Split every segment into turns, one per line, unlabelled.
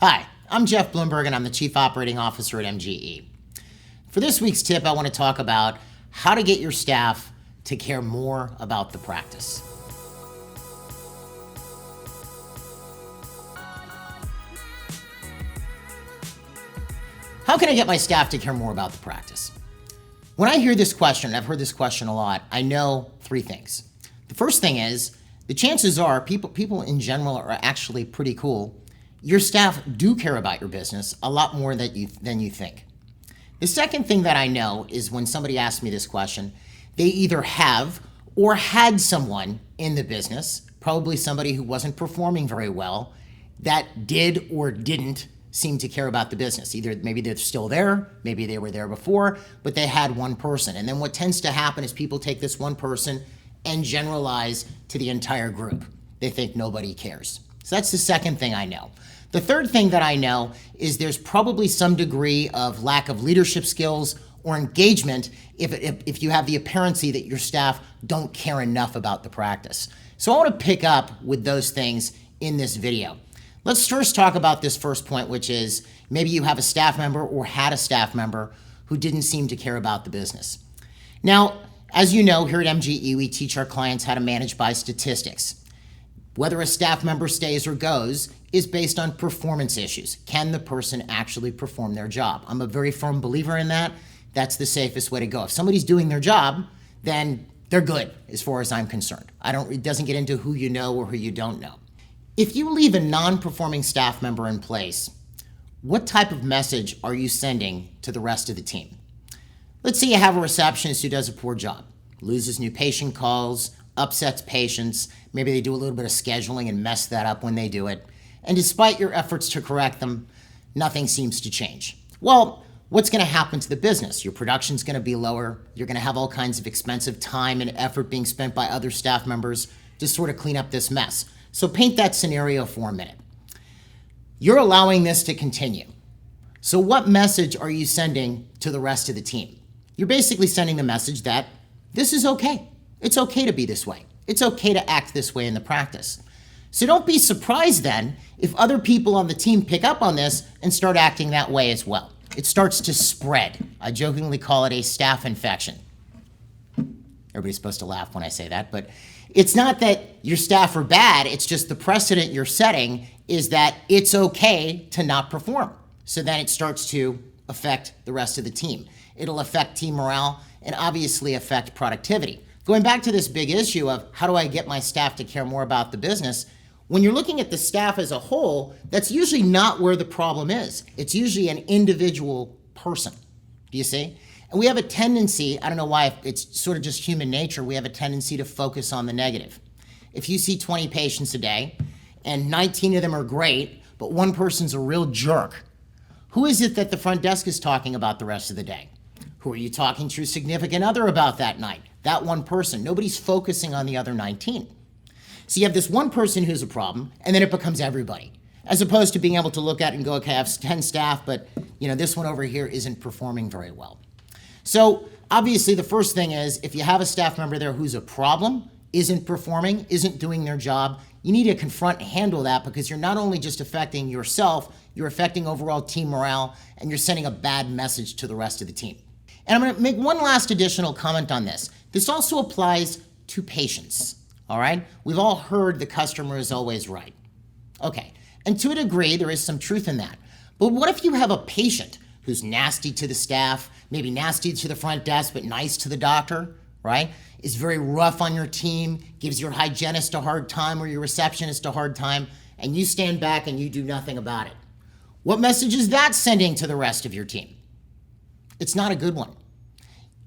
Hi, I'm Jeff Bloomberg and I'm the Chief Operating Officer at MGE. For this week's tip, I want to talk about how to get your staff to care more about the practice. How can I get my staff to care more about the practice? When I hear this question, and I've heard this question a lot, I know three things. The first thing is, the chances are people in general are actually pretty cool. Your staff do care about your business a lot more than you think. The second thing that I know is when somebody asks me this question, they either have or had someone in the business, probably somebody who wasn't performing very well, that did or didn't seem to care about the business. Either maybe they're still there, maybe they were there before, but they had one person. And then what tends to happen is people take this one person and generalize to the entire group. They think nobody cares. So that's the second thing I know. The third thing that I know is there's probably some degree of lack of leadership skills or engagement if you have the appearance that your staff don't care enough about the practice. So I want to pick up with those things in this video. Let's first talk about this first point, which is maybe you have a staff member or had a staff member who didn't seem to care about the business. Now, as you know, here at MGE, we teach our clients how to manage by statistics. Whether a staff member stays or goes is based on performance issues. Can the person actually perform their job? I'm a very firm believer in that. That's the safest way to go. If somebody's doing their job, then they're good as far as I'm concerned. It doesn't get into who you know or who you don't know. If you leave a non-performing staff member in place, what type of message are you sending to the rest of the team? Let's say you have a receptionist who does a poor job, loses new patient calls, upsets patients, maybe they do a little bit of scheduling and mess that up when they do it, and despite your efforts to correct them, nothing seems to change. Well, what's going to happen to the business? Your production's going to be lower, you're going to have all kinds of expensive time and effort being spent by other staff members to sort of clean up this mess. So paint that scenario for a minute. You're allowing this to continue. So what message are you sending to the rest of the team? You're basically sending the message that this is okay. It's okay to be this way. It's okay to act this way in the practice. So don't be surprised then if other people on the team pick up on this and start acting that way as well. It starts to spread. I jokingly call it a staff infection. Everybody's supposed to laugh when I say that, but it's not that your staff are bad, it's just the precedent you're setting is that it's okay to not perform. So then it starts to affect the rest of the team. It'll affect team morale and obviously affect productivity. Going back to this big issue of how do I get my staff to care more about the business, when you're looking at the staff as a whole, that's usually not where the problem is. It's usually an individual person. Do you see? And we have a tendency, I don't know why, it's sort of just human nature, we have a tendency to focus on the negative. If you see 20 patients a day and 19 of them are great, but one person's a real jerk, who is it that the front desk is talking about the rest of the day? Who are you talking to your significant other about that night? That one person. Nobody's focusing on the other 19. So you have this one person who's a problem, and then it becomes everybody. As opposed to being able to look at it and go, okay, I have 10 staff, but this one over here isn't performing very well. So obviously the first thing is if you have a staff member there who's a problem, isn't performing, isn't doing their job, you need to confront and handle that because you're not only just affecting yourself, you're affecting overall team morale and you're sending a bad message to the rest of the team. And I'm going to make one last additional comment on this. This also applies to patients, all right? We've all heard the customer is always right. Okay, and to a degree, there is some truth in that. But what if you have a patient who's nasty to the staff, maybe nasty to the front desk, but nice to the doctor, right? Is very rough on your team, gives your hygienist a hard time or your receptionist a hard time, and you stand back and you do nothing about it. What message is that sending to the rest of your team? It's not a good one.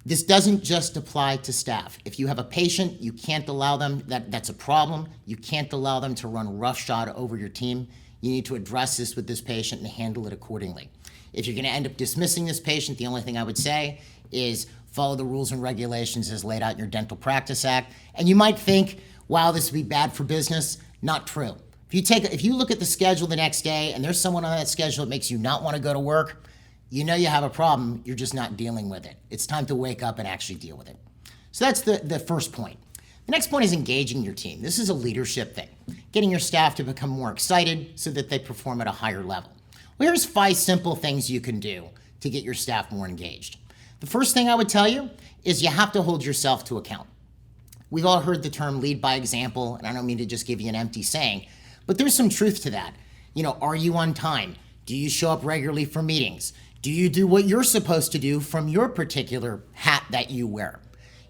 This doesn't just apply to staff. If you have a patient, you can't allow them, that's a problem. You can't allow them to run roughshod over your team. You need to address this with this patient and handle it accordingly. If you're going to end up dismissing this patient, the only thing I would say is follow the rules and regulations as laid out in your Dental Practice Act. And you might think, wow, this would be bad for business. Not true. If you look at the schedule the next day and there's someone on that schedule that makes you not want to go to work, you know you have a problem, you're just not dealing with it. It's time to wake up and actually deal with it. So that's the first point. The next point is engaging your team. This is a leadership thing, getting your staff to become more excited so that they perform at a higher level. Well, here's 5 simple things you can do to get your staff more engaged. The first thing I would tell you is you have to hold yourself to account. We've all heard the term lead by example, and I don't mean to just give you an empty saying, but there's some truth to that. Are you on time? Do you show up regularly for meetings? Do you do what you're supposed to do from your particular hat that you wear?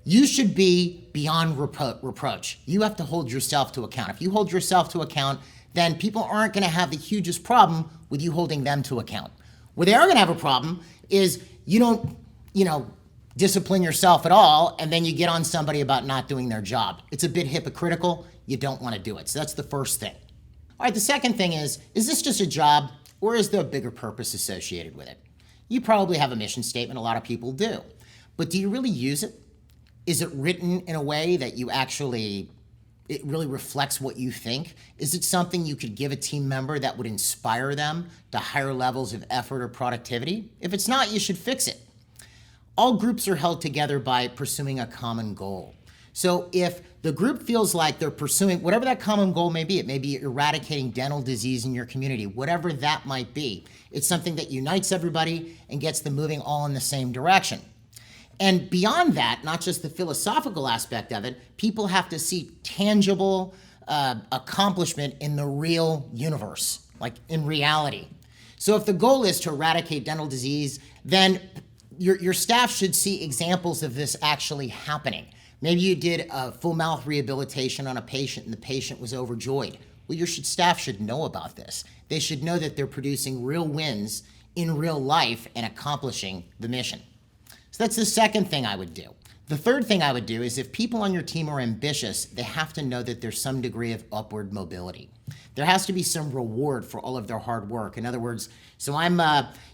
You should be beyond reproach. You have to hold yourself to account. If you hold yourself to account, then people aren't going to have the hugest problem with you holding them to account. Where they are going to have a problem is you don't, discipline yourself at all, and then you get on somebody about not doing their job. It's a bit hypocritical. You don't want to do it. So that's the first thing. All right, the second thing is this just a job, or is there a bigger purpose associated with it? You probably have a mission statement. A lot of people do. But do you really use it? Is it written in a way that it really reflects what you think? Is it something you could give a team member that would inspire them to higher levels of effort or productivity? If it's not, you should fix it. All groups are held together by pursuing a common goal. So if the group feels like they're pursuing whatever that common goal may be, it may be eradicating dental disease in your community, whatever that might be, it's something that unites everybody and gets them moving all in the same direction. And beyond that, not just the philosophical aspect of it, people have to see tangible accomplishment in the real universe, like in reality. So if the goal is to eradicate dental disease, then your staff should see examples of this actually happening. Maybe you did a full mouth rehabilitation on a patient and the patient was overjoyed. Well, your staff should know about this. They should know that they're producing real wins in real life and accomplishing the mission. So that's the second thing I would do. The third thing I would do is if people on your team are ambitious, they have to know that there's some degree of upward mobility. There has to be some reward for all of their hard work. In other words, so I'm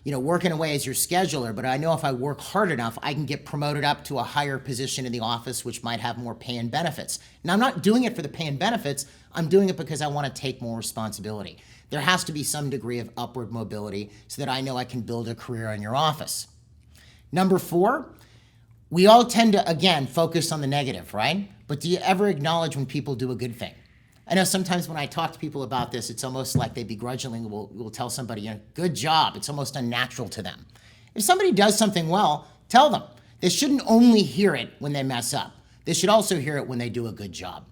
working away as your scheduler, but I know if I work hard enough, I can get promoted up to a higher position in the office, which might have more pay and benefits. Now, I'm not doing it for the pay and benefits. I'm doing it because I want to take more responsibility. There has to be some degree of upward mobility so that I know I can build a career in your office. Number 4, we all tend to, again, focus on the negative, right? But do you ever acknowledge when people do a good thing? I know sometimes when I talk to people about this, it's almost like they begrudgingly will tell somebody, good job. It's almost unnatural to them. If somebody does something well, tell them. They shouldn't only hear it when they mess up. They should also hear it when they do a good job.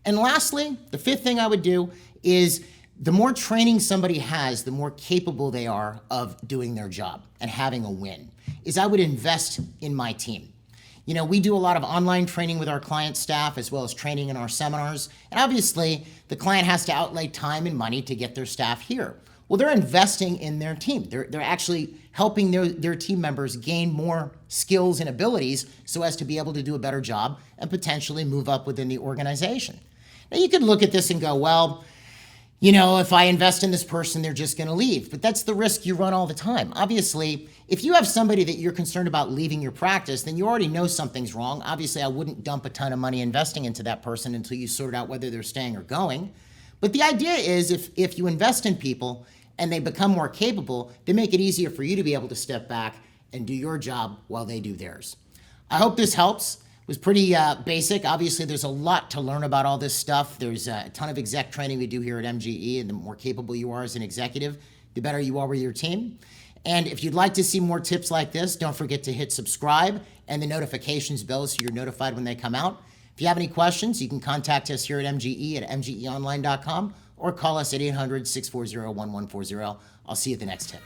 And lastly, the 5th thing I would do is the more training somebody has, the more capable they are of doing their job and having a win, is I would invest in my team. We do a lot of online training with our client staff as well as training in our seminars. And obviously, the client has to outlay time and money to get their staff here. Well, they're investing in their team. They're actually helping their team members gain more skills and abilities so as to be able to do a better job and potentially move up within the organization. Now, you could look at this and go, well, if I invest in this person, they're just going to leave. But that's the risk you run all the time. Obviously, if you have somebody that you're concerned about leaving your practice, then you already know something's wrong. Obviously, I wouldn't dump a ton of money investing into that person until you sort out whether they're staying or going. But the idea is if you invest in people and they become more capable, they make it easier for you to be able to step back and do your job while they do theirs. I hope this helps. It was pretty basic. Obviously, there's a lot to learn about all this stuff. There's a ton of exec training we do here at MGE, and the more capable you are as an executive, the better you are with your team. And if you'd like to see more tips like this, don't forget to hit subscribe and the notifications bell so you're notified when they come out. If you have any questions, you can contact us here at MGE at mgeonline.com or call us at 800-640-1140. I'll see you at the next tip.